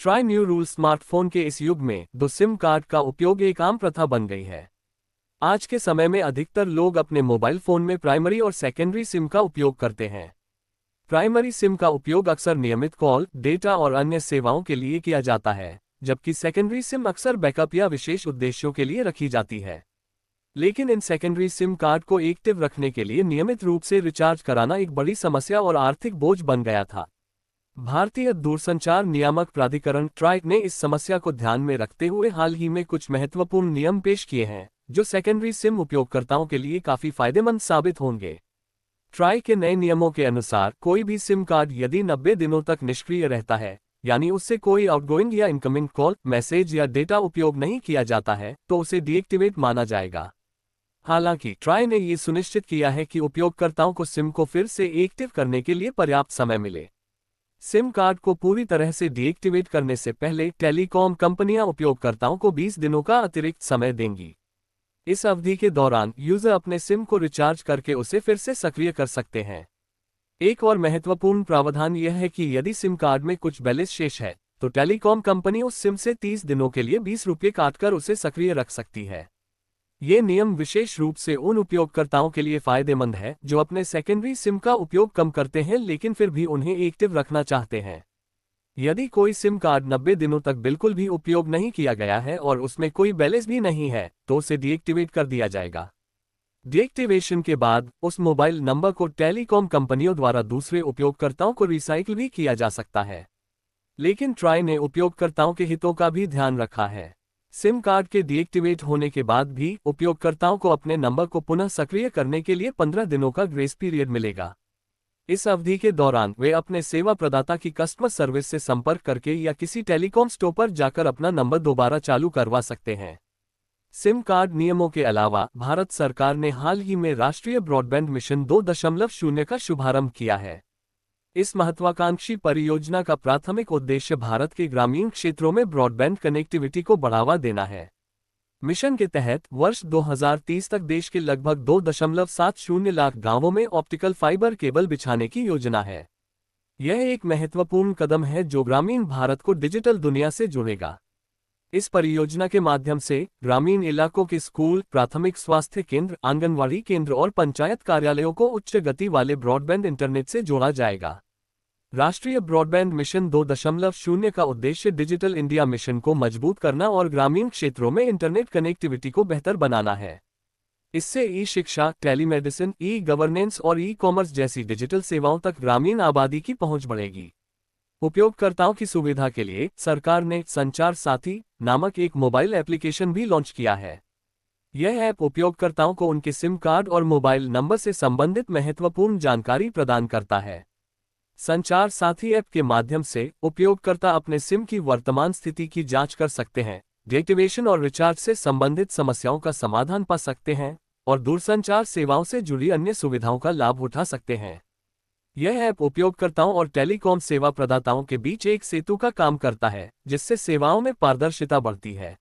Try new rule smartphone के इस युग में दो सिम कार्ड का उपयोग एक आम प्रथा बन गई है। आज के समय में अधिकतर लोग अपने मोबाइल फोन में प्राइमरी और सेकेंडरी सिम का उपयोग करते हैं। प्राइमरी सिम का उपयोग अक्सर नियमित कॉल, डेटा और अन्य सेवाओं के लिए किया जाता है, जबकि सेकेंडरी सिम अक्सर बैकअप या विशेष उद्देश्यों के लिए रखी जाती है। लेकिन इन सेकेंडरी सिम कार्ड को एक्टिव रखने के लिए नियमित रूप से रिचार्ज कराना एक बड़ी समस्या और आर्थिक बोझ बन गया था। भारतीय दूरसंचार नियामक प्राधिकरण ट्राई ने इस समस्या को ध्यान में रखते हुए हाल ही में कुछ महत्वपूर्ण नियम पेश किए हैं, जो सेकेंडरी सिम उपयोगकर्ताओं के लिए काफी फायदेमंद साबित होंगे। ट्राई के नए नियमों के अनुसार कोई भी सिम कार्ड यदि 90 दिनों तक निष्क्रिय रहता है, यानी उससे कोई आउटगोइंग या इनकमिंग कॉल, मैसेज या डेटा उपयोग नहीं किया जाता है, तो उसे डीएक्टिवेट माना जाएगा। हालांकि ट्राई ने ये सुनिश्चित किया है कि उपयोगकर्ताओं को सिम को फिर से एक्टिव करने के लिए पर्याप्त समय मिले। सिम कार्ड को पूरी तरह से डीएक्टिवेट करने से पहले टेलीकॉम कंपनियां उपयोगकर्ताओं को 20 दिनों का अतिरिक्त समय देंगी। इस अवधि के दौरान यूजर अपने सिम को रिचार्ज करके उसे फिर से सक्रिय कर सकते हैं। एक और महत्वपूर्ण प्रावधान यह है कि यदि सिम कार्ड में कुछ बैलेंस शेष है, तो टेलीकॉम कंपनी उस सिम से 30 दिनों के लिए 20 रुपये काटकर उसे सक्रिय रख सकती है। ये नियम विशेष रूप से उन उपयोगकर्ताओं के लिए फायदेमंद है जो अपने सेकेंडरी सिम का उपयोग कम करते हैं लेकिन फिर भी उन्हें एक्टिव रखना चाहते हैं। यदि कोई सिम कार्ड 90 दिनों तक बिल्कुल भी उपयोग नहीं किया गया है और उसमें कोई बैलेंस भी नहीं है, तो उसे डीएक्टिवेट कर दिया जाएगा। डीएक्टिवेशन के बाद उस मोबाइल नंबर को टेलीकॉम कंपनियों द्वारा दूसरे उपयोगकर्ताओं को रिसाइकिल भी किया जा सकता है। लेकिन ट्राई ने उपयोगकर्ताओं के हितों का भी ध्यान रखा है। सिम कार्ड के डीएक्टिवेट होने के बाद भी उपयोगकर्ताओं को अपने नंबर को पुनः सक्रिय करने के लिए 15 दिनों का ग्रेस पीरियड मिलेगा। इस अवधि के दौरान वे अपने सेवा प्रदाता की कस्टमर सर्विस से संपर्क करके या किसी टेलीकॉम स्टोर पर जाकर अपना नंबर दोबारा चालू करवा सकते हैं। सिम कार्ड नियमों के अलावा भारत सरकार ने हाल ही में राष्ट्रीय ब्रॉडबैंड मिशन 2.0 का शुभारंभ किया है। इस महत्वाकांक्षी परियोजना का प्राथमिक उद्देश्य भारत के ग्रामीण क्षेत्रों में ब्रॉडबैंड कनेक्टिविटी को बढ़ावा देना है। मिशन के तहत वर्ष 2030 तक देश के लगभग 2.70 लाख गांवों में ऑप्टिकल फाइबर केबल बिछाने की योजना है। यह एक महत्वपूर्ण कदम है जो ग्रामीण भारत को डिजिटल दुनिया से जोड़ेगा। इस परियोजना के माध्यम से ग्रामीण इलाकों के स्कूल, प्राथमिक स्वास्थ्य केंद्र, आंगनवाड़ी केंद्र और पंचायत कार्यालयों को उच्च गति वाले ब्रॉडबैंड इंटरनेट से जोड़ा जाएगा। राष्ट्रीय ब्रॉडबैंड मिशन 2.0 का उद्देश्य डिजिटल इंडिया मिशन को मजबूत करना और ग्रामीण क्षेत्रों में इंटरनेट कनेक्टिविटी को बेहतर बनाना है। इससे ई-शिक्षा, टेलीमेडिसिन, ई-गवर्नेंस और ई-कॉमर्स जैसी डिजिटल सेवाओं तक ग्रामीण आबादी की पहुंच बढ़ेगी। उपयोगकर्ताओं की सुविधा के लिए सरकार ने संचार साथी नामक एक मोबाइल एप्लीकेशन भी लॉन्च किया है। यह ऐप उपयोगकर्ताओं को उनके सिम कार्ड और मोबाइल नंबर से संबंधित महत्वपूर्ण जानकारी प्रदान करता है। संचार साथी ऐप के माध्यम से उपयोगकर्ता अपने सिम की वर्तमान स्थिति की जांच कर सकते हैं, डीएक्टिवेशन और रिचार्ज से संबंधित समस्याओं का समाधान पा सकते हैं और दूरसंचार सेवाओं से जुड़ी अन्य सुविधाओं का लाभ उठा सकते हैं। यह ऐप उपयोगकर्ताओं और टेलीकॉम सेवा प्रदाताओं के बीच एक सेतु का काम करता है, जिससे सेवाओं में पारदर्शिता बढ़ती है।